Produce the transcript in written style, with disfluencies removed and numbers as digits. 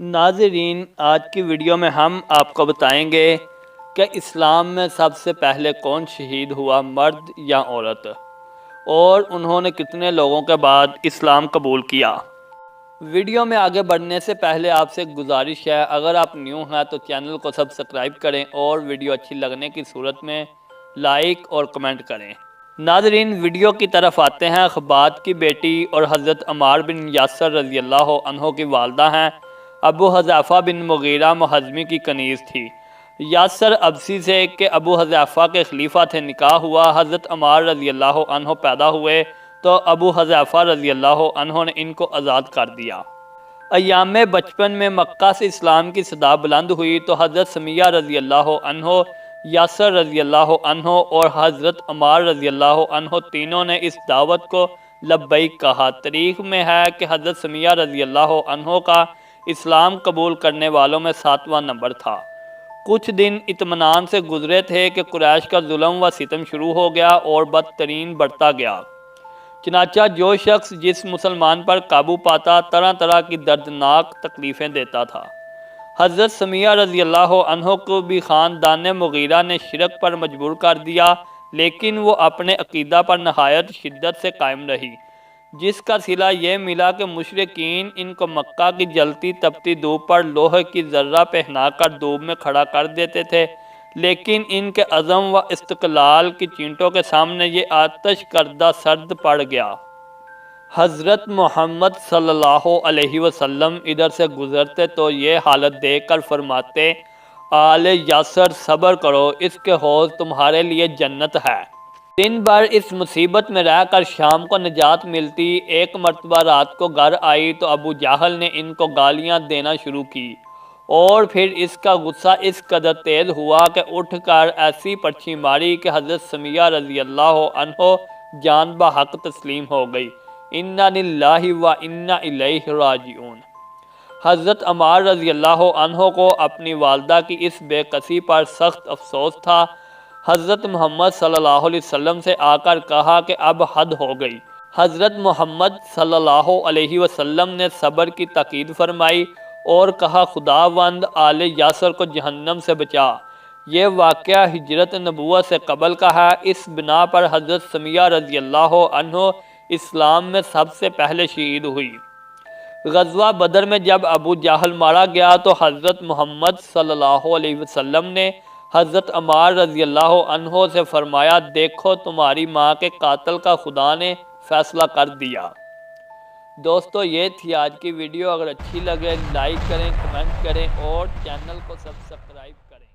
ناظرین، آج کی ویڈیو میں ہم آپ کو بتائیں گے کہ اسلام میں سب سے پہلے کون شہید ہوا، مرد یا عورت، اور انہوں نے کتنے لوگوں کے بعد اسلام قبول کیا۔ ویڈیو میں آگے بڑھنے سے پہلے آپ سے گزارش ہے، اگر آپ نیو ہیں تو چینل کو سبسکرائب کریں اور ویڈیو اچھی لگنے کی صورت میں لائک اور کمنٹ کریں۔ ناظرین، ویڈیو کی طرف آتے ہیں۔ خبات کی بیٹی اور حضرت عمار بن یاسر رضی اللہ عنہ کی والدہ ہیں۔ ابو حذیفہ بن مغیرہ محزمی کی کنیز تھی۔ یاسر ابسی سے کہ ابو حذیفہ کے خلیفہ تھے نکاح ہوا۔ حضرت عمار رضی اللہ عنہ پیدا ہوئے تو ابو حذیفہ رضی اللہ عنہ نے ان کو آزاد کر دیا۔ ایام بچپن میں مکہ سے اسلام کی صدا بلند ہوئی تو حضرت سمیہ رضی اللہ عنہ، یاسر رضی اللہ عنہ اور حضرت عمار رضی اللہ عنہ تینوں نے اس دعوت کو لبیک کہا۔ تاریخ میں ہے کہ حضرت سمیہ رضی اللہ عنہ کا اسلام قبول کرنے والوں میں 7واں نمبر تھا۔ کچھ دن اطمینان سے گزرے تھے کہ قریش کا ظلم و ستم شروع ہو گیا اور بدترین بڑھتا گیا۔ چنانچہ جو شخص جس مسلمان پر قابو پاتا طرح طرح کی دردناک تکلیفیں دیتا تھا۔ حضرت سمیہ رضی اللہ عنہ کو بھی خاندان مغیرہ نے شرک پر مجبور کر دیا، لیکن وہ اپنے عقیدہ پر نہایت شدت سے قائم رہی، جس کا صلہ یہ ملا کہ مشرکین ان کو مکہ کی جلتی تپتی دھوپ پر لوہے کی ذرہ پہنا کر دھوپ میں کھڑا کر دیتے تھے، لیکن ان کے عزم و استقلال کی چینٹوں کے سامنے یہ آتش کردہ سرد پڑ گیا۔ حضرت محمد صلی اللہ علیہ وسلم ادھر سے گزرتے تو یہ حالت دیکھ کر فرماتے، آل یاسر صبر کرو، اس کے حوض تمہارے لیے جنت ہے۔ دن بھر اس مصیبت میں رہ کر شام کو نجات ملتی۔ ایک مرتبہ رات کو گھر آئی تو ابو جہل نے ان کو گالیاں دینا شروع کی، اور پھر اس کا غصہ اس قدر تیز ہوا کہ اٹھ کر ایسی پرچھی ماری کہ حضرت سمیہ رضی اللہ عنہ جان بحق تسلیم ہو گئی۔ انا للہ و انا الیہ راجعون۔ حضرت عمار رضی اللہ عنہ کو اپنی والدہ کی اس بے کسی پر سخت افسوس تھا۔ حضرت محمد صلی اللہ علیہ وسلم سے آ کر کہا کہ اب حد ہو گئی۔ حضرت محمد صلی اللہ علیہ وسلم نے صبر کی تاکید فرمائی اور کہا، خداوند آل یاسر کو جہنم سے بچا۔ یہ واقعہ ہجرت نبوت سے قبل کا ہے۔ اس بنا پر حضرت سمیہ رضی اللہ عنہ اسلام میں سب سے پہلے شہید ہوئی۔ غزوہ بدر میں جب ابو جہل مارا گیا تو حضرت محمد صلی اللہ علیہ وسلم نے حضرت عمار رضی اللہ عنہ سے فرمایا، دیکھو تمہاری ماں کے قاتل کا خدا نے فیصلہ کر دیا۔ دوستو، یہ تھی آج کی ویڈیو۔ اگر اچھی لگے لائک کریں، کمنٹ کریں اور چینل کو سبسکرائب کریں۔